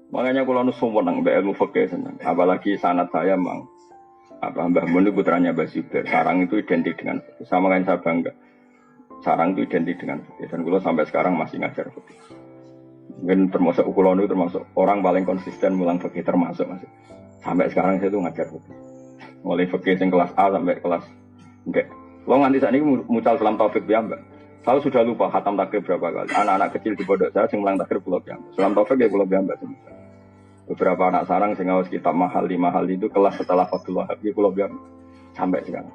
Makanya kalau nu seneng mbek ilmu fikih seneng. Apalagi sanad saya mang Mbah Mun itu putranya Mbah Zubair. Sarang itu identik dengan fikih. Sama kan saya bangga. Sarang itu identik dengan fikih. Dan kalau sampai sekarang masih ngajar fikih. Mungkin termasuk kula nu termasuk orang paling konsisten mulang fikih termasuk masih. Sampai sekarang saya tuh ngajar fikih. Mulai fikih yang kelas A sampai kelas enggak. Lo nganti saat ini mucal salam taufik ya Mbak. Saya sudah lupa khatam takrib berapa kali. Anak-anak kecil di pondok saya yang mulang takrib pulau Mbak. Salam taufik ya pulau Mbak. Beberapa anak sarang sing ngawas kitab mahal itu kelas setelah Fathul Wahab di Pulau Biam sampai sekarang.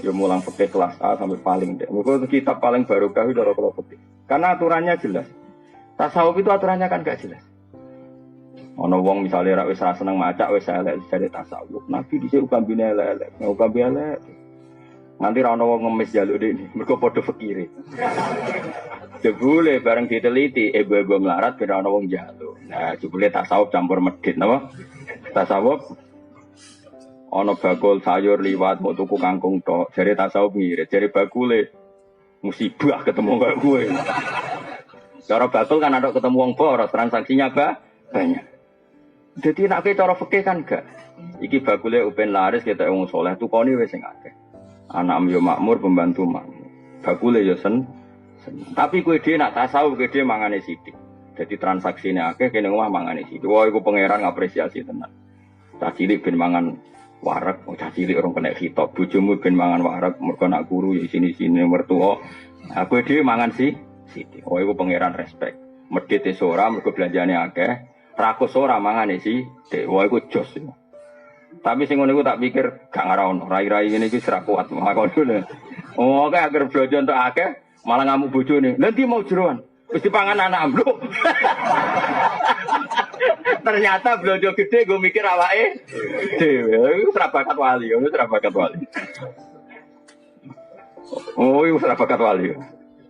Ya mulang fikih kelas A sampai paling dek. Itu kitab paling barokah itu dari Pulau Fikih. Karena aturannya jelas. Tasawuf itu aturannya kan gak jelas. Ono wong misalnya ra wis ra seneng maca wis elek dari tasawuf. Nabi dhisik ukambine elek, ukambi elek. Nanti ra ono wong ngemis jaluk dene, mergo padha fikire. Jebule bareng diteliti, ibu-ibu melarat kira ana wong jatuh. Nah, jebule tasawuf campur medhit napa? Tasawuf ana bakul sayur liwat mau tuku kangkung tok. Jare tasawuf ngirit, jare bakule musibah ketemu kaya kowe. Cara bakul kan ada ketemu wong boros, transaksinya banyak. Jadi nek cara fikih kan enggak. Iki bakule upen laris ketok wong saleh tukone wis sing akeh. Anak yo makmur pembantu makmur. Bakule yo tapi kue dia nak tasawuf kue dia mangane sidik. Jadi transaksinya akeh kene omah mangane sidik. Wah iku pangeran ngapresiasi tenan. Cah cilik ben mangan warak, cah cilik orang kena khitab. Bojomu ben mangan warak mergo nak guru ya sini-sini mertua. Nah kue dia mangan sidik. Oh iku pangeran respect. Medhit e ora mergo belanjane akeh. Rakus ora mangane sidik. Wah iku jos. Tapi sing ngono iku tak pikir gak ngarono. Rai-rai ngene iki ora kuat. Makane. Oh kayak agar belanja untuk akeh malah ngamuk bojone. Nanti mau jeroan. Wis dipangan anak ambluk. Ternyata blonjo gede gue mikir awake dhewe. Iku ora bakat wali, itu ora bakat wali. Oh, iku ora bakat wali.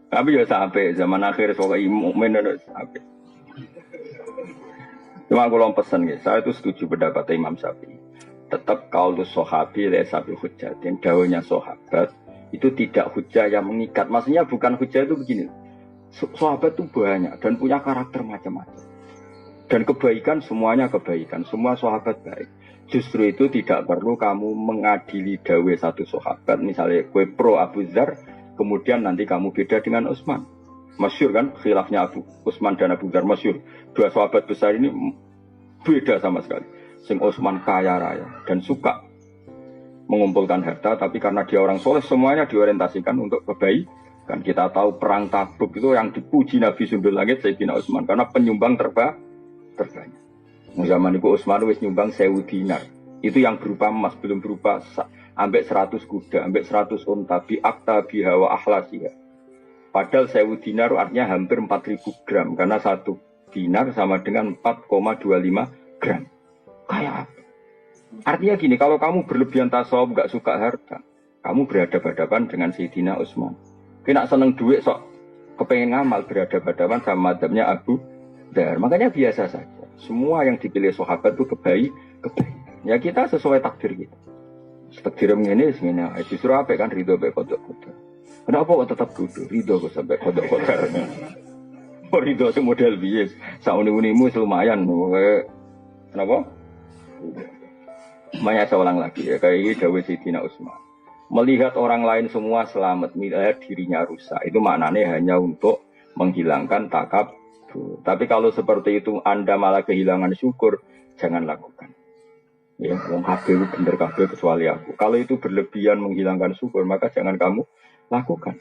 Tapi ya sampai zaman akhir soal mukmin sampai. Cuma kalau pesan ya, saya itu setuju pendapat Imam Syafi'i. Tetap qaulus sahabi la sabi hujjatin, dawuhnya sahabat itu tidak hujah yang mengikat. Maksudnya bukan hujah itu begini. Sahabat itu banyak dan punya karakter macam-macam. Dan kebaikan semuanya kebaikan. Semua sahabat baik. Justru itu tidak perlu kamu mengadili dawe satu sahabat. Misalnya kue pro Abu Dzar, kemudian nanti kamu beda dengan Utsman. Masyhur kan khilafnya Abu Utsman dan Abu Dzar masyhur. Dua sahabat besar ini beda sama sekali. Sing Utsman kaya raya dan suka mengumpulkan harta, tapi karena dia orang soleh semuanya diorientasikan untuk kebaikan. Kita tahu perang Tabuk itu yang dipuji Nabi Sundul Langit Sayyidina Utsman karena penyumbang terbanyak. Zaman itu Utsman wis nyumbang 1000 dinar. Itu yang berupa emas, belum berupa ambek 100 kuda, ambek 100 unta, bi akta biha wa ahlasiha. Padahal 1000 dinar artinya hampir 4000 gram karena 1 dinar sama dengan 4,25 gram. Kayak apa? Artinya gini, kalau kamu berlebihan tasawuf, gak suka harta, kamu berhadapan-hadapan dengan Sayyidina Utsman. Kena seneng duit sok, kepengen ngamal berhadapan-hadapan sama madhabnya Abu Dzar. Makanya biasa saja. Semua yang dipilih sahabat itu kebaikan. Ya kita sesuai takdir kita. Takdir ini sebenarnya justru apa kan ridho baik kodok-kodok. Kenapa kok tetap ridho? Ridho kok sampai kodok-kodok. Oh ridho itu model bias. Sauni-unimu lumayan. Kenapa? Banyak saya ulang lagi ya, kayak ini dawuh Sayyidina Utsman. Melihat orang lain semua selamat, melihat dirinya rusak, itu maknanya hanya untuk menghilangkan takabur. Tapi kalau seperti itu Anda malah kehilangan syukur, jangan lakukan. Ya, wong kabeh bener kabeh kecuali aku. Kalau itu berlebihan menghilangkan syukur, maka jangan kamu lakukan.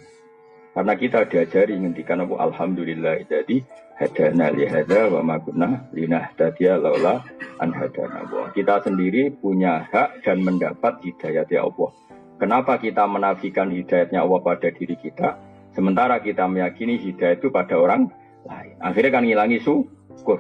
Karena kita diajari ngendikan apa alhamdulillah jadi hadana li hadza wa ma kunna linahtadiya laula an hadana Allah. Kita sendiri punya hak dan mendapat hidayah dari Allah. Kenapa kita menafikan hidayatnya Allah pada diri kita sementara kita meyakini hidayah itu pada orang lain. Akhirnya kan ngilangi syukur.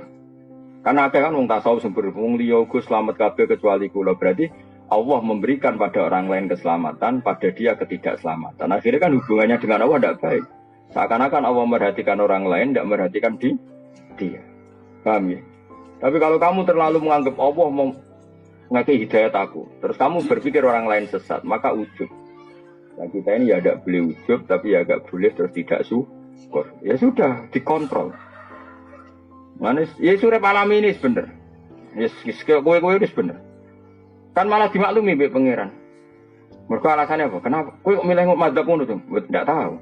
Karena ada kan wong tasawuf sumber wong liya uga selamat kabeh kecuali kula. Berarti Allah memberikan pada orang lain keselamatan, pada dia ketidakselamatan. Akhirnya kan hubungannya dengan Allah tidak baik. Seakan-akan Allah merhatikan orang lain, tidak merhatikan dia. Paham ya? Tapi kalau kamu terlalu menganggap Allah mau ngasih hidayat aku, terus kamu berpikir orang lain sesat, maka ujub. Nah kita ini ya tidak boleh ujub, tapi ya agak boleh terus tidak syukur. Ya sudah, dikontrol. Manis, ya surep alami ini bener. Yes, kowe wis bener. Kan malah dimaklumi mbek pangeran. Mergo alasannya apa? Kenapa? Kowe kok milih madzhab ngono to? Ndak tahu.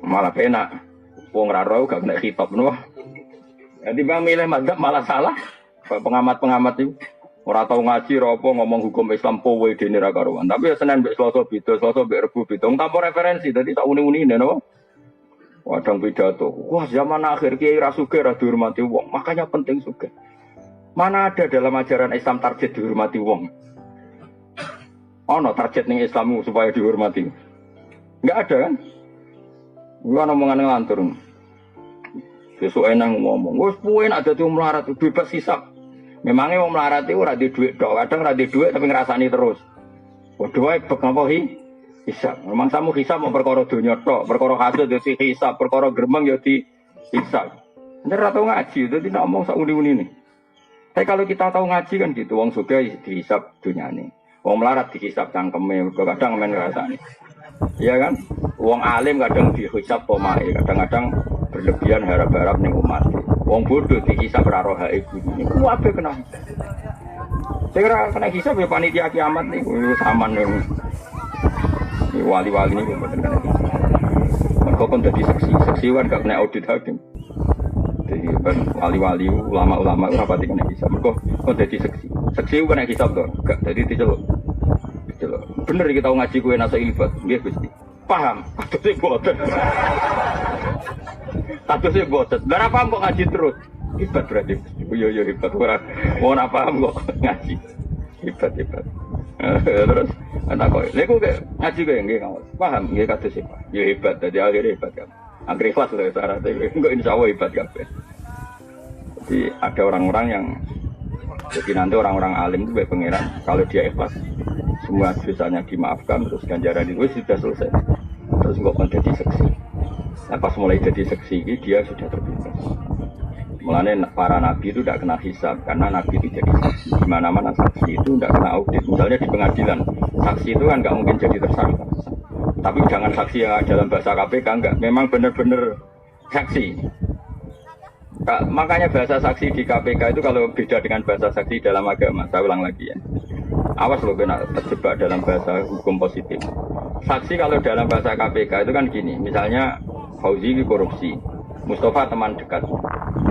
Malah penak. Wong ra ro gak kena khitab ngono. Jadi bang milih madzhab malah salah. Pengamat-pengamat itu ora tau ngaji ora apa ngomong hukum Islam powe dene ra karuan. Tapi ya Senin mbek Selasa beda, Selasa mbek Rebo beda. Tanpa referensi dadi tak uni-unine napa? Wadang pidato. Wah, zaman akhir kiai ra sugih ra dihormati wong. Makanya penting sugih. Mana ada dalam ajaran Islam target dihormati wong? Ono target ning Islammu supaya dihormati. Enggak ada kan? Gua omongan ngelantur. Besok enak ngomong. Wes puin ada tuh melarat bebas hisap. Memangnya wong melarat itu ora di duit dok. Kadang ora di duit tapi ngerasani terus. Waduh wae bek napa hisap. Memang kamu hisap mau perkara dunya tok, perkara hasil yo hisap, perkara gremeng yo di hisap. Nek ora tau ngaji itu tidak ngomong sak uni-uni nih. Tapi kalau kita tahu ngaji kan gitu, wong sugih dihisap dunyane. Wong melarat dihisap cangkeme, kadang men ngrasani. Iya kan? Wong alim kadang dihisap omahe, kadang-kadang berlebihan harap-harap ning umat. Wong bodoh dihisap ora roh hake gurune. Ku ape kena. Sing ora kena hisap ya panitia kiamat niku saman niku. Wali-wali niku mboten kena hisap. Mergo kon dadi saksi kan gak kena audit hakim. Jadi kan wali-wali ulama-ulama ora pati kena hisap. Mergo kon dadi saksi. Saksi kena hisap to, gak dadi diceluk. Bener kita ngaji kue nasa ilfat, nggih Gusti. Paham? Atuse boten. Atuse boten. Ora paham kok ngaji terus. Hebat berarti. Yo hebat ora. Ora paham kok ngaji. Hebat. Terus ana kok. Lha kok ngaji kue nggih kamu. Paham nggih kados hebat. Yo hebat dadi akhire hebat kan. Anggere ikhlas lho syaratnya. Engko insyaallah hebat kabeh. Jadi ada orang-orang yang jadi nanti orang-orang alim itu baik pangeran kalau dia ikhlas semua dosanya dimaafkan terus ganjaran itu sudah selesai terus nggak akan jadi seksi. Nah pas mulai jadi seksi dia sudah terbebas. Mulanya para nabi itu tidak kena hisab karena nabi itu jadi saksi. Di mana-mana saksi itu tidak kena audit. Misalnya di pengadilan saksi itu kan nggak mungkin jadi tersangka. Tapi jangan saksi yang dalam bahasa KPK enggak. Memang benar-benar saksi. Makanya bahasa saksi di KPK itu kalau beda dengan bahasa saksi dalam agama, saya ulang lagi ya. Awas loh kena terjebak dalam bahasa hukum positif. Saksi kalau dalam bahasa KPK itu kan gini, misalnya Fauzi korupsi, Mustafa teman dekat,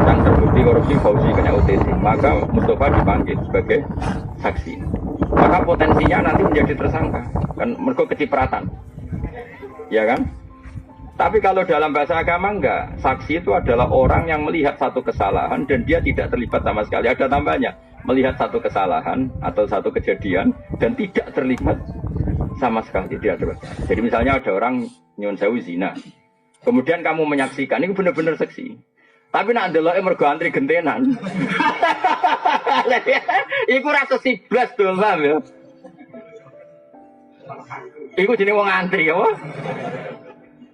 dan terbukti korupsi Fauzi kena OTT, maka Mustafa dipanggil sebagai saksi. Maka potensinya nanti menjadi tersangka, kan mergo kecipratan, ya kan? Tapi kalau dalam bahasa agama enggak, saksi itu adalah orang yang melihat satu kesalahan dan dia tidak terlibat sama sekali. Ada tambahnya, melihat satu kesalahan atau satu kejadian dan tidak terlibat sama sekali. Tidak terlibat. Jadi misalnya ada orang nyun sewu zina, kemudian kamu menyaksikan, ini benar-benar saksi. Tapi nak ndeloke mergo antri gentenan. Iku rasa siblas dong, paham ya? Iku jenenge wong antri ya,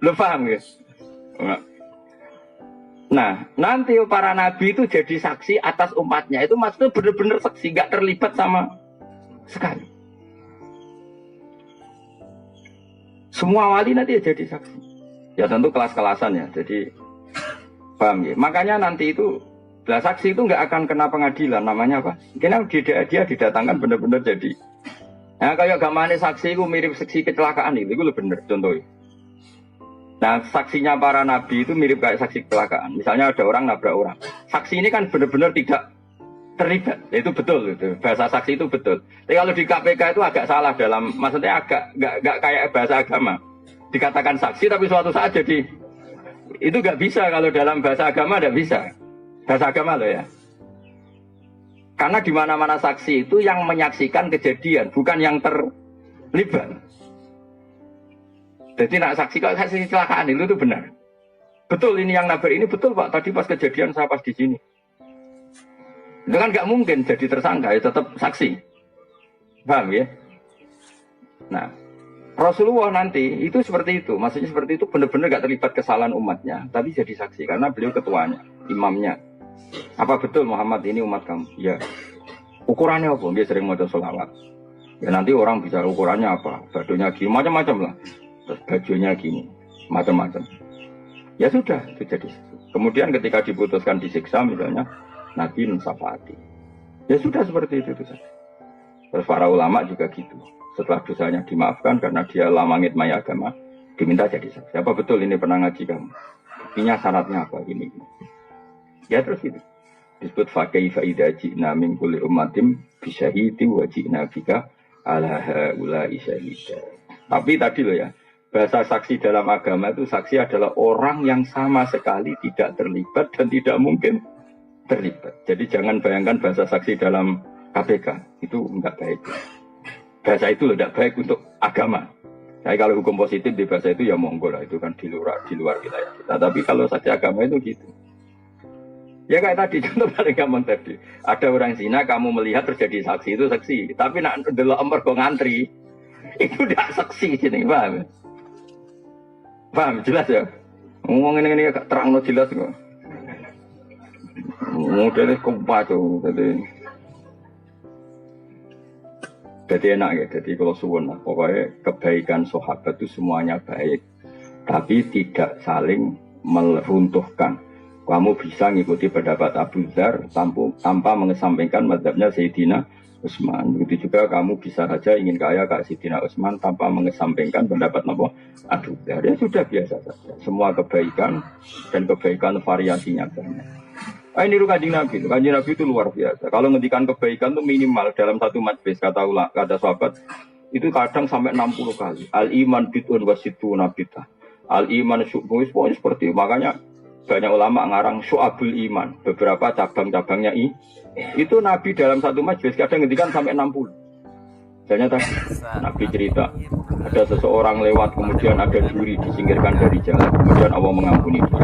lu paham ya? Nah, nanti para nabi itu jadi saksi atas umatnya. Itu maksudnya benar-benar saksi, gak terlibat sama sekali. Semua wali nanti ya jadi saksi. Ya tentu kelas-kelasan ya. Jadi paham ya? Makanya nanti itu saksi itu gak akan kena pengadilan. Namanya apa? Karena dia didatangkan benar-benar jadi. Nah, kayak gamane saksi itu mirip saksi kecelakaan itu lebih benar contohnya. Nah, saksinya para nabi itu mirip kayak saksi kecelakaan. Misalnya ada orang nabrak orang. Saksi ini kan benar-benar tidak terlibat. Itu betul itu. Bahasa saksi itu betul. Tapi kalau di KPK itu agak salah dalam, maksudnya agak nggak kayak bahasa agama. Dikatakan saksi tapi suatu saat jadi itu nggak bisa kalau dalam bahasa agama nggak bisa. Bahasa agama loh ya. Karena di mana-mana saksi itu yang menyaksikan kejadian, bukan yang terlibat. Jadi nak saksi kalau saksi kecelakaan itu benar. Betul ini yang nabrak ini betul Pak. Tadi pas kejadian saya pas di sini. Itu kan nggak mungkin jadi tersangka, ya tetap saksi. Paham ya? Nah, Rasulullah nanti itu seperti itu. Maksudnya seperti itu benar-benar nggak terlibat kesalahan umatnya, tapi jadi saksi karena beliau ketuanya, imamnya. Apa betul Muhammad ini umat kamu? Ya. Ukurannya apa? Dia sering mau sholawat. Ya nanti orang bicara ukurannya apa? Badonya gini, macam-macam lah. Terus bajunya gini, macam-macam. Ya sudah, itu jadi Kemudian ketika diputuskan disiksa misalnya, Nabi mensyafaati. Ya sudah seperti itu saja. Terus para ulama juga gitu. Setelah dosanya dimaafkan karena dia lamangit maya agama, diminta jadi saksi. Apa betul ini pernah ngaji kamu? Buktinya syaratnya apa ini? Ya terus itu. Disebut fakaifa idza ji'na min kulli ummatin bisyahidi wa ji'na bika ala haula'i syahida. Tapi tadi loh ya, bahasa saksi dalam agama itu saksi adalah orang yang sama sekali tidak terlibat dan tidak mungkin terlibat. Jadi jangan bayangkan bahasa saksi dalam KPK itu enggak baik. Bahasa itu loh tidak baik untuk agama. Saya kalau hukum positif di bahasa itu ya monggo lah, itu kan di luar wilayah kita. Tapi kalau saksi agama itu gitu. Ya kayak tadi, contoh paling gampang tadi. Ada orang zina, kamu melihat terjadi saksi, itu saksi. Tapi nak delok ember kok ngantri, itu tidak saksi sini, paham? Paham, jelas ya? Ngomong ini agak terang, no jelas kok. Modelnya kempacau, jadi enak ya, jadi kalau suwun lah, pokoknya kebaikan sahabat itu semuanya baik, tapi tidak saling meruntuhkan. Kamu bisa ngikuti pendapat Abu Dzar tanpa mengesampingkan mazhabnya Sayyidina Utsman. Begitu juga kamu bisa saja ingin kaya kayak Sayyidina Utsman tanpa mengesampingkan pendapat Abu Dzar. Ya sudah biasa saja. Semua kebaikan dan kebaikan variasinya banyak. Ini Kanjeng Nabi. Kanjeng Nabi itu luar biasa. Kalau ngendikan kebaikan itu minimal dalam satu majlis kata sahabat itu kadang sampai 60 kali. Al-iman bid'un wasituna bid'ah. Al-iman syu'bun seperti itu. Makanya banyak ulama ngarang syu'abul iman, beberapa cabang-cabangnya itu Nabi dalam satu majlis kadang ngendikan sampai 60. Misalnya tadi Nabi cerita ada seseorang lewat kemudian ada duri disingkirkan dari jalan, kemudian Allah mengampuni dia.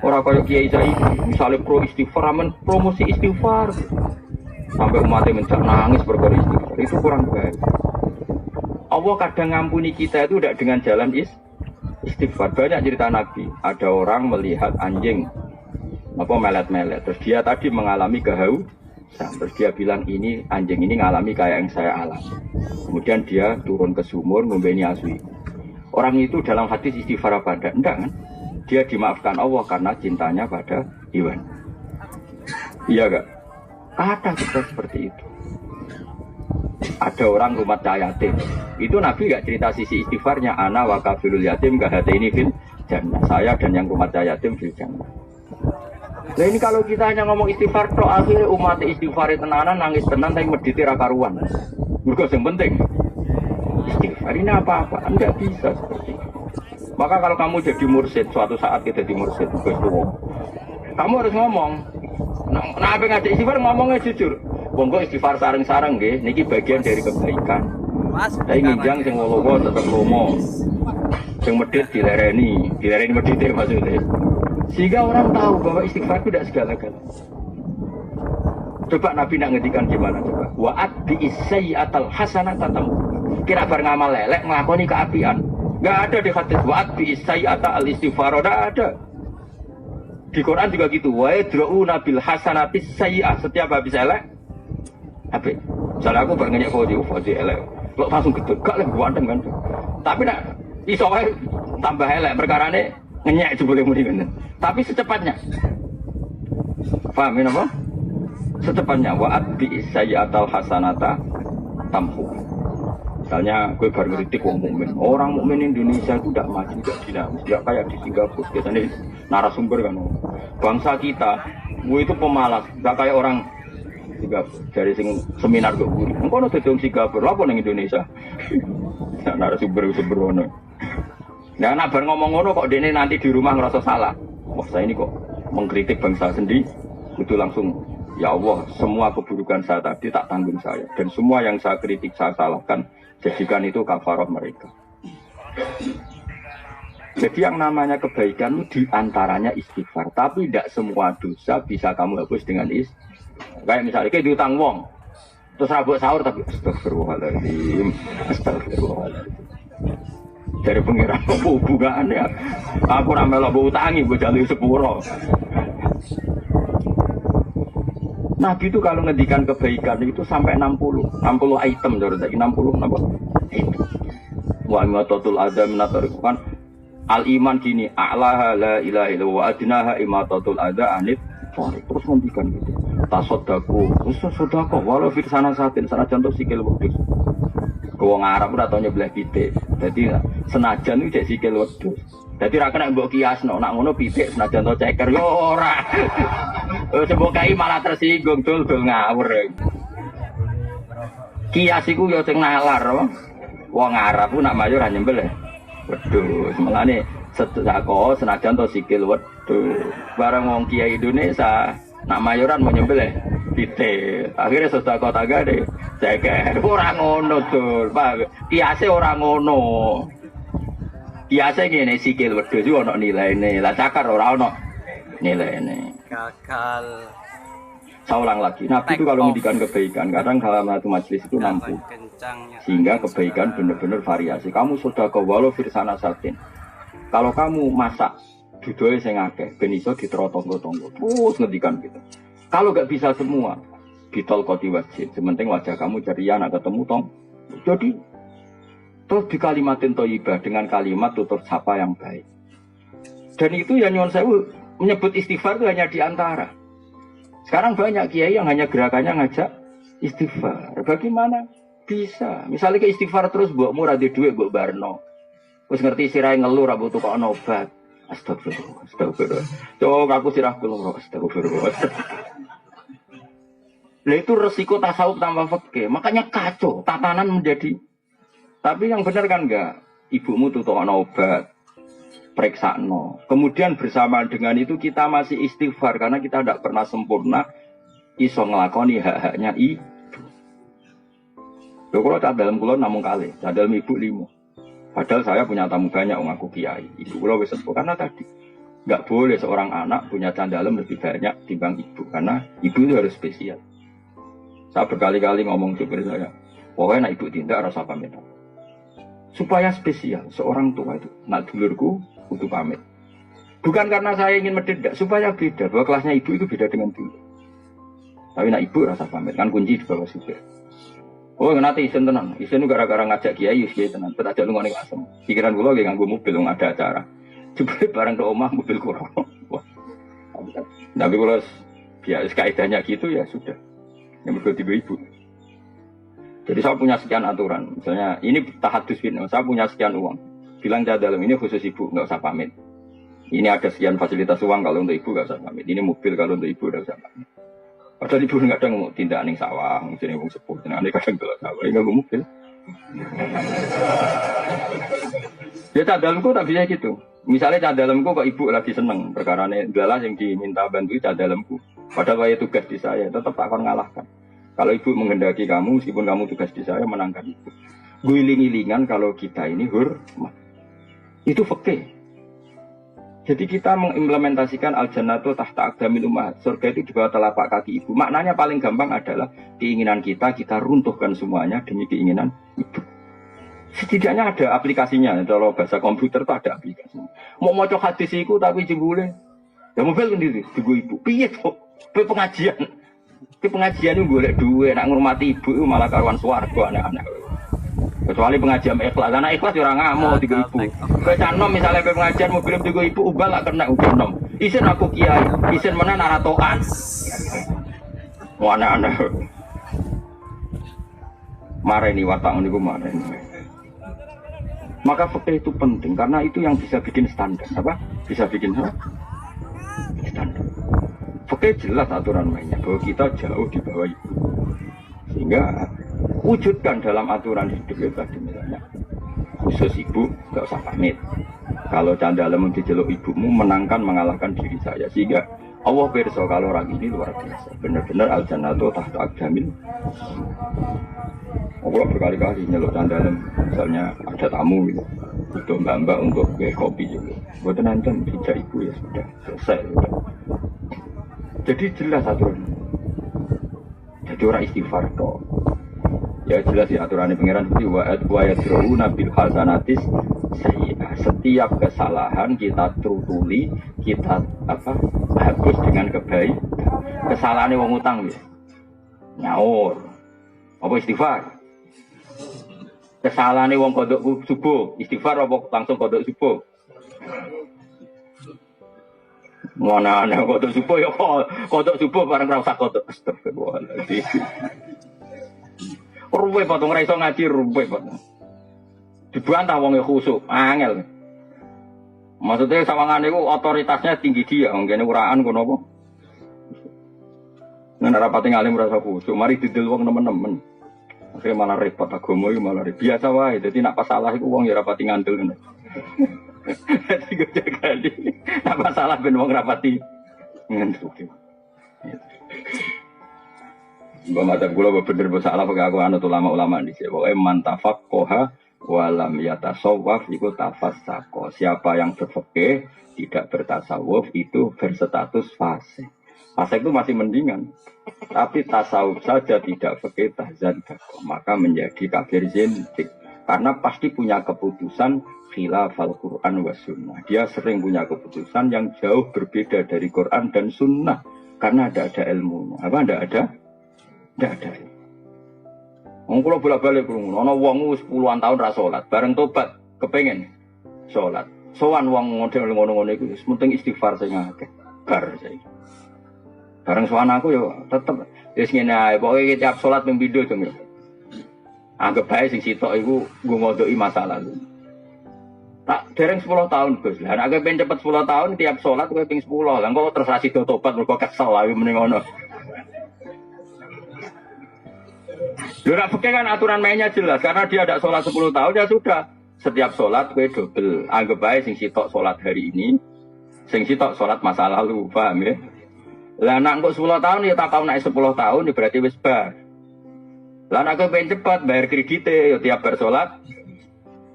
Orang kayak Kiai Said misalnya pro istighfar, promosi istighfar sampai umatnya mencak nangis berkor istighfar, itu kurang baik. Allah kadang ngampuni kita itu tidak dengan jalan istighfar. Banyak cerita Nabi, ada orang melihat anjing melet-melet, terus dia tadi mengalami kehausan, terus dia bilang ini anjing ini ngalami kayak yang saya alami. Kemudian dia turun ke sumur membeni asui. Orang itu dalam hati istighfar apa enggak kan? Dia dimaafkan Allah karena cintanya pada hewan. Iya gak? Ada kita seperti itu. Ada orang rumah yatim, itu Nabi gak cerita sisi istighfarnya, ana wa kafirul yatim ini fil jannah, saya dan yang rumah yatim fil jannah. Nah ini kalau kita hanya ngomong istighfar toh akhirnya umat istighfar tenanan nangis tenan tapi medite ra karuan. Mergo yang penting istighfar ini apa-apa, enggak bisa seperti itu. Maka kalau kamu jadi mursyid, suatu saat kita jadi mursyid, kamu harus ngomong. Nah apa ngajak istighfar ngomongnya jujur. Monggo istighfar sareng-sareng nggih, niki bagian dari kebaikan. Saya nginjang sing wolo tetep lomo. Sing medhit dilereni medhite maksudnya. Sehingga orang tahu bahwa istighfar itu tidak segala-galanya. Coba Nabi nak ngendikan gimana coba? Wa'at bi isayyatal hasanata tam. Kira bar ngamal lelek nglakoni keapian. Enggak ada di hadis wa'at bi isayyatal istighfar, enggak ada. Di Quran juga gitu. Wa yadra'una bil hasanati sayyi'ah, setiap habis elek apa? Misalnya aku pengen ngeyak Fauzi elek, lo langsung gedut, gak lah ganteng kan? Tapi nak iso wae tambah elek perkarane ngeyak jebule muni ngene. Tapi secepatnya, paham ya apa? Secepatnya wa'at bi sayyatal hasanata tamhu. Misalnya gue baru ngeritik orang mukmin Indonesia itu tidak maju, tidak dinamis, tidak kayak di Singapura. Biasanya narasumber kan, bangsa kita, gue itu pemalas, tidak kayak orang Singapura, dari seminar ke guru. Engkau nanti dong Singapura, apa neng Indonesia? Nah, narasumber ono. Nah, anak bar ngomong-ngomong kok dene nanti di rumah ngerasa salah. Wah, saya ini kok mengkritik bangsa sendiri, itu langsung ya Allah, semua keburukan saya tadi tak tanggung saya, dan semua yang saya kritik saya salahkan, jadikan itu kafarah mereka. Jadi yang namanya kebaikan itu diantaranya istighfar, tapi tidak semua dosa bisa kamu hapus dengan kayak misalnya kayak diutang wong, terus rabuk sahur tapi astagfirullahaladzim, astagfirullahaladzim. Dari pengiran hubungannya, aku ramelok bawa utangi, gue jalur sepuro. Nabi itu kalau ngedikan kebaikan itu sampai 60 item, jadi 60 apa? Wa imatatul adam natar kan Al iman gini, a'laha la ilaha illallah wa adnaha imatatul adza anit thariq. Terus ngendikan gitu. Tasodaku, terus sodako walau firsana satin sana contoh sikil wedhus. Wong Arab ora tau nyebelah pitik. Dadi senajan itu cek sikil wedhus. Dadi ra kena mbok kiasno, nak ngono pitik senajan to ceker yo ora. Sebab kai malah tersinggung dul ngawur. Kias iku yo sing nalar apa? Wong Arab ku nak mayu ra nyembelih wedhus. Mulane sedekah senajan to sikil wedhus. Bareng wong kiai Indonesia nak mayuran mau nyembelih pitik. Akhirnya sedekah tangga deh. Ceker ora ngono dul. Pak, kiase ora ngono. Kiase ngene sikil wedhus yo ono nilaine. Lah cakar ora ono nilaine. Gagal. Saya ulang lagi, Nabi itu kalau mendikan kebaikan, kadang dalam satu majelis itu mampu. Sehingga kebaikan benar-benar variasi. Kamu sudah ke walau firsana satin. Kalau kamu masak, dudoe sing akeh, ben iso diterotonggo-tonggo. Terus ngendikan gitu. Kalau gak bisa semua, ditol koti wajib. Sementing wajah kamu ceria, nak ketemu tong. Jadi, terus di kalimatin thayyibah dengan kalimat tutur sapa yang baik. Dan itu ya nyuwun sewu menyebut istighfar itu hanya di antara. Sekarang banyak kiai yang hanya gerakannya ngajak istighfar. Bagaimana bisa? Misalnya ke istighfar terus mbokmu ra duwe mbok barno. Wis ngerti sirahe ngeluh ra butuh kok obat. Astagfirullah, astagfirullah. Cok aku sirah kula astagfirullah. Lah itu resiko tasawuf tanpa fikih. Makanya kacau, tatanan menjadi. Tapi yang benar kan enggak? Ibumu tuh obat. Periksano. Kemudian bersamaan dengan itu kita masih istighfar karena kita tidak pernah sempurna iso ngelakoni hak-haknya ibu. Kalau tak dalam kulon namun kali, tak dalam ibu 5. Padahal saya punya tamu banyak aku kiai. Ibu kalau wis sepuh karena tadi nggak boleh seorang anak punya candalem lebih banyak timbang ibu karena ibu itu harus spesial. Saya berkali-kali ngomong supir saya, pokoknya nak ibu tindak rasa pamit. Supaya spesial seorang tua itu, nak dulurku untuk pamit. Bukan karena saya ingin mendedak, supaya beda. Bahwa kelasnya ibu itu beda dengan dulu. Tapi nak ibu rasa pamit, kan kunci di bawah supir. Oh nanti isen tenan, isen itu gara-gara ngajak kiai, kiai tenan. Bet aja lu ngene asem. Pikiran gue lagi nganggo mobil, nggak ada acara. Coba barang ke omah mobil kurang. Wah, tapi kalau ya kaidahnya gitu ya sudah. Yang berarti ibu. Jadi saya punya sekian aturan, misalnya ini tahadus bin, saya punya sekian uang. Bilang dia dalam ini khusus ibu, nggak usah pamit. Ini ada sekian fasilitas uang kalau untuk ibu nggak usah pamit. Ini mobil kalau untuk ibu nggak usah pamit. Padahal ibu nggak ada ngomong tindak ning sawah, mungkin ngomong sepuh, tindak ning kadang gelap sawah, nggak mobil. Ya cadalku tak bisa gitu. Misalnya cadalku kok ibu lagi seneng, perkara ini adalah yang diminta bantu cadalku. Padahal saya tugas di saya, tetap akan ngalahkan. Kalau ibu menghendaki kamu, meskipun kamu tugas di saya, menangkan ibu. Guling-gilingan kalau kita ini hormat. Itu fikih. Jadi kita mengimplementasikan al-jannatu tahta aqdamil ummahat. Surga itu di bawah telapak kaki ibu. Maknanya paling gampang adalah keinginan kita runtuhkan semuanya demi keinginan ibu. Setidaknya ada aplikasinya. Kalau bahasa komputer itu ada aplikasinya. Mau maca hadis iku tapi jebule. Ya mobil sendiri, tunggu ibu. Piye kok? Pengajian. Ke pengajian itu boleh duwe, nak ngurmati ibu itu malah karuan swarga anak-anak. Kecuali pengajian ikhlas, anak ikhlas orang ngamuk tiga ibu. Kecanom misalnya pengajian mobil tiga ibu, ubah lah kena ucanom. Isen aku kiai, isen mana naratoan. Wah anak-anak. Marah ini watak ini marah ini. Maka fikih itu penting karena itu yang bisa bikin standar, apa? Bisa bikin apa? Standar. Fikih jelas aturan mainnya bahwa kita jauh di bawah ibu. Sehingga wujudkan dalam aturan hidup itu tadi misalnya khusus ibu nggak usah pamit. Kalau candalem dijeluk ibumu menangkan mengalahkan diri saya. Sehingga Allah berso kalau orang ini luar biasa. Benar-benar al-jannatu tahta aqdamil. Allah berkali-kali nyeluk candalem. Misalnya ada tamu gitu. Butuh mbak-mbak untuk kopi juga. Buat nonton tidak ibu ya sudah selesai. Sudah. Jadi jelas aturan. Jadi orang istighfar kok. Ya jelas ya aturan pengiran seperti wa yadruna bil hasanatis setiap kesalahan kita terutuli, kita hapus dengan kebaikan. Kesalahannya wong utang ya. Nyaur. Apa istighfar? Kesalahannya wong kodok subuh, istighfar apa langsung kodok subuh? Mana ana kodok subuh ya kodok subuh bareng ra usah kodok. Astagfirullahaladzim. Ruwe potong ra iso ngaji ruwe potong. Dibantah wong khusuk, angel. Maksudnya sawangan itu otoritasnya tinggi dia, mungkin uraan kono apa? Nggak rapati ngalim rasa khusuk, mari didel wong temen-temen. Akhirnya malah repot agama itu malah biasa wae. Jadi nak pasalah itu wong ya rapati ngandel ngono. Jadi gue jaga di, nak pasalah ben wong rapati ngandel. Mbak Madam kula bener salah pakai aku anut ulama-ulama di sini. Pokoknya mantafak koha walam yatasawwaf itu tafassaqo. Siapa yang berfikih tidak bertasawuf itu berstatus fasik. Fasik itu masih mendingan. Tapi tasawuf saja tidak fikih tahzan maka menjadi kafir zindik. Karena pasti punya keputusan khilafal Quran wa sunnah. Dia sering punya keputusan yang jauh berbeda dari Quran dan sunnah. Karena tidak ada ilmunya. Apa tidak ada? Tidak ada. Wong kula bolak-balik krungu, ana wong wis puluhan tahun ra salat, bareng tobat kepengin salat. Sowan wong model ngono-ngono iku wis penting istighfar sing akeh. Bar saiki. Bareng sowan aku yo tetep wis ngene ae, pokoke tiap salat ping pindho jeng yo. Anggap bae sing sitok iku nggo ngodoki masa lalu. Tak dereng 10 tahun Gus. Lah nek pengen cepet 10 tahun tiap salat kowe ping 10. Lah kok terus ra sida tobat mergo kesel ae meneng ngono. Lha fikih kan aturan mainnya jelas karena dia ada sholat 10 tahun ya sudah. Setiap sholat gue double. Anggap baik sing sitok sholat hari ini, sing sitok sholat masa lalu, paham ya? Lah nak kok 10 tahun ya tak tahu naik 10 tahun ya berarti wis bar. Lah nak gue pengen cepat bayar kredit ya tiap bar sholat.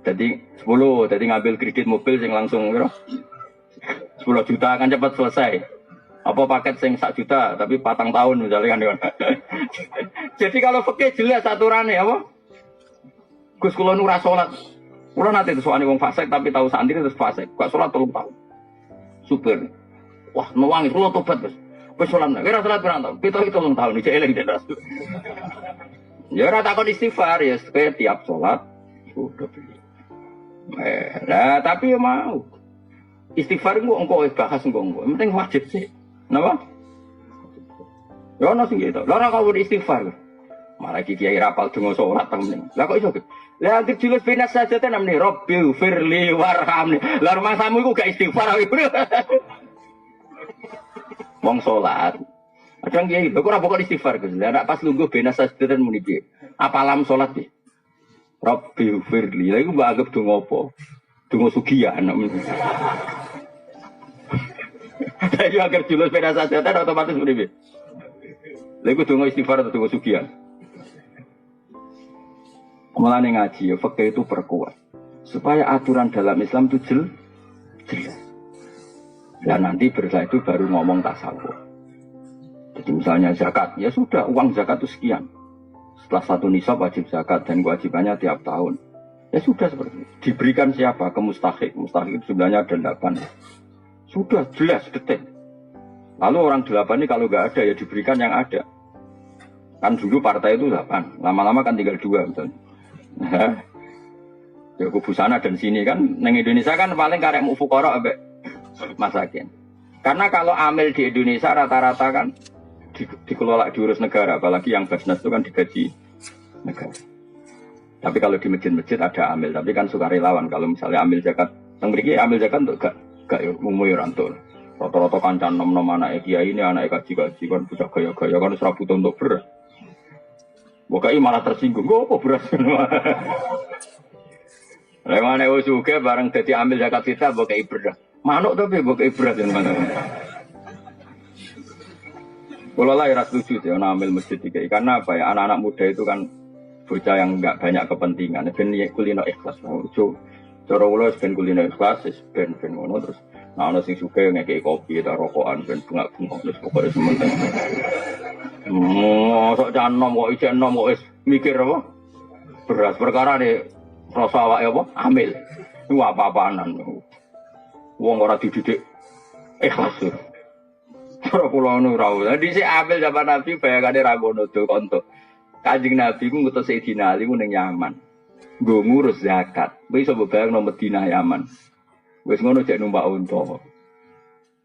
Jadi 10, jadi ngambil kredit mobil sing langsung kira 10 juta kan cepat selesai. Apa paket sing 1 juta tapi 4 tahun misalnya kan. Jadi kalau fikih jelas aturannya apa? Gus kula nu ra salat. Kula nate sowane wong fasik tapi tahu santri terus fasik. Kok salat 3 tahun. Super. Wah, nuwangi kula tobat, Gus. Wis salat nek ora salat pirang tahun? 7 tahun iki eling den. Ya ora takon istighfar ya tiap salat udah beli. Nah, tapi ya mau. Istighfar engko bahas engko. Penting wajib sih. Napa? Ya ono sing gitu. Lah ora kau istighfar. Malah iki kiai rapal donga salat temen. Lah kok iso? Lah anggere julus binas saja ten namne Rabbil firli warhamni. Lah rumahmu iku gak istighfar iku. Wong salat. Kadang kiai kok ora pokok istighfar Gus. Lah nek pas lungguh binas saja ten muni piye? Apa alam salat piye? Rabbil firli. Lah iku mbok anggap donga apa? Donga sugihan namne. Jadi agar julus beda saja, otomatis beribu. Lalu tunggu istighfar atau tunggu sugihan. Mulane ngaji ya, fikih itu perkuat supaya aturan dalam Islam itu jelas. Dan nanti setelah itu baru ngomong tasawuf. Jadi misalnya zakat, ya sudah uang zakat itu sekian. Setelah 1 nisab wajib zakat dan kewajibannya tiap tahun. Ya sudah seperti itu. Diberikan siapa? Ke mustahik. Mustahik itu sebenarnya ada 8. Sudah jelas detik. Lalu orang 8 ini kalau nggak ada ya diberikan yang ada. Kan dulu partai itu 8, lama-lama kan tinggal 2 misalnya. Ya kubu sana dan sini kan. Neng Indonesia kan paling karek mufukara ambek masakin. Karena kalau amil di Indonesia rata-rata kan dikelola diurus negara, apalagi yang Basnas itu kan digaji negara. Tapi kalau di masjid-masjid ada amil, tapi kan sukarelawan. Kalau misalnya amil zakat, yang beri amil zakat untuk gak umumnya rantul. Rata-rata kancan nom-nom anak kiai ini anak kaji-kaji kan bisa gaya-gaya kan serabut untuk beras. Bukai malah tersinggung, kok beras? Lewat nego juga bareng jadi ambil zakat kita bukai beras. Manuk tapi bukai beras yang mana? Kalau lah ya setuju sih, ambil masjid tiga. Karena apa ya anak-anak muda itu kan bocah yang nggak banyak kepentingan. Ben kulino ikhlas, cara ulo ben kulino ikhlas, ben ngono terus. Nah, ono sing suka ngekei kopi atau rokokan ben bunga-bunga terus pokoknya sementing. Sok canom kok ijen nom kok wis mikir apa? Beras perkara ne rasa awake apa? Amil. Iku apa-apaanan. Wong ora dididik ikhlas. Ora kula ngono ra. Dhisik amil zaman Nabi bayangane ra ngono do kontok. Kanjeng Nabi ku ngutus Sayyidina Ali ku ning Yaman. Nggo ngurus zakat. Wis iso bayangno Madinah Yaman. Wis ngono cek numpak unta.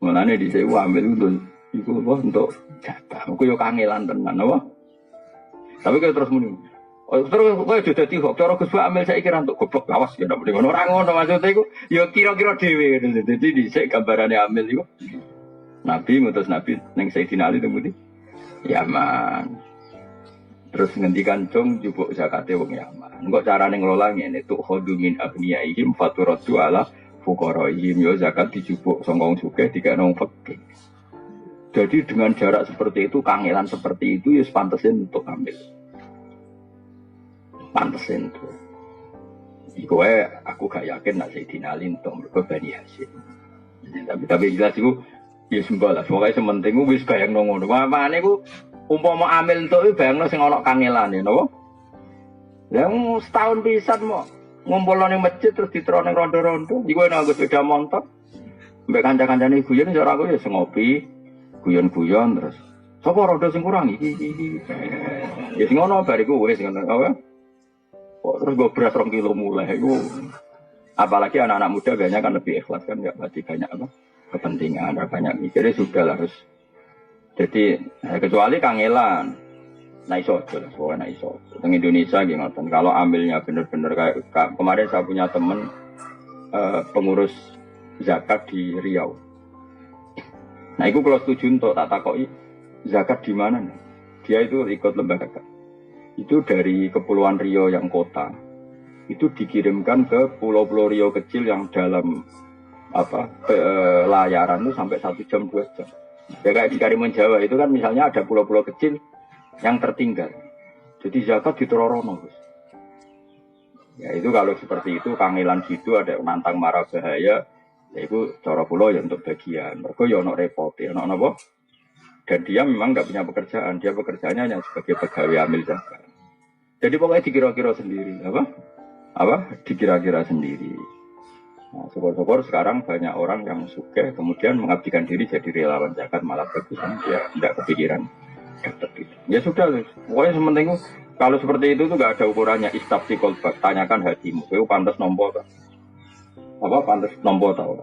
Mulane dhisik ambil iku apa untuk jatah. Aku yo kangelan tenan apa. Tapi kalau terus muni. Terus kowe aja dadi kok cara Gus ambil saiki ra untuk goblok lawas ya ndak muni ngono. Ora ngono maksudnya iku yo kira-kira dhewe. Dadi dhisik gambarane ambil iku. Nabi ngutus Nabi ning Sayyidina Ali temu di Yaman. Terus ngendikan cung jupuk zakate wong Yaman. Engko carane ngelola ngene tuh khodu min abniyaihim faturatu ala fuqaraihim yo zakat dijupuk sangka wong sugih dikene wong fakir. Jadi dengan jarak seperti itu, kangelan seperti itu ya pantesin untuk ambil. Pantesin tuh. Iku aku gak yakin nak Sayyidina Ali untuk mergo Bani Hasyim. Tapi jelas itu ya sembah lah. Pokoke sementing wis bayangno ngono. Mamane ku umpama amil entuk bayangno sing ana kangelane napa? Lah setahun pisan mok ngumpulno ning masjid terus diterone rondo-rondo. Iku nek nggo sepeda motor. Mbek kanca-kancane guyon ora aku ya ngopi, guyon-guyon terus. Sapa rondo sing kurang iki. Ya sing ngono bariku wis ngono apa? Kok terus gue beras 2 kilo mulai iku. Apalagi anak-anak muda biasanya kan lebih ikhlas kan enggak berarti banyak apa? Kepentingan, banyak mikirnya sudah lah harus. Jadi kecuali kangelan, nah iso aja lah, soalnya nah iso. Di Indonesia gimana? Kalau ambilnya benar-benar kayak kemarin saya punya teman pengurus zakat di Riau. Nah itu kalau setuju untuk tak takoi zakat di mana? Dia itu ikut lembaga zakat. Itu dari Kepulauan Riau yang kota, itu dikirimkan ke pulau-pulau Riau kecil yang dalam layaran itu sampai 1 jam 2 jam. Ya kayak di Karimun Jawa itu kan misalnya ada pulau-pulau kecil yang tertinggal. Jadi zakat ditororono, Gus. Ya itu kalau seperti itu kangelan gitu ada nantang marah bahaya, ya itu cara pulau ya untuk bagian. Mereka ya ono repot, ya ono apa? Dan dia memang nggak punya pekerjaan, dia pekerjaannya hanya sebagai pegawai amil zakat. Jadi pokoknya dikira-kira sendiri, dikira-kira sendiri. Nah, syukur-syukur sekarang banyak orang yang suka kemudian mengabdikan diri jadi relawan zakat malah bagus, dia tidak kepikiran dapat itu. Ya sudah, pokoknya sementing kalau seperti itu tuh nggak ada ukurannya. Istafti kolbak, tanyakan hatimu, itu pantas nompo tak? Pantas nompo tahu?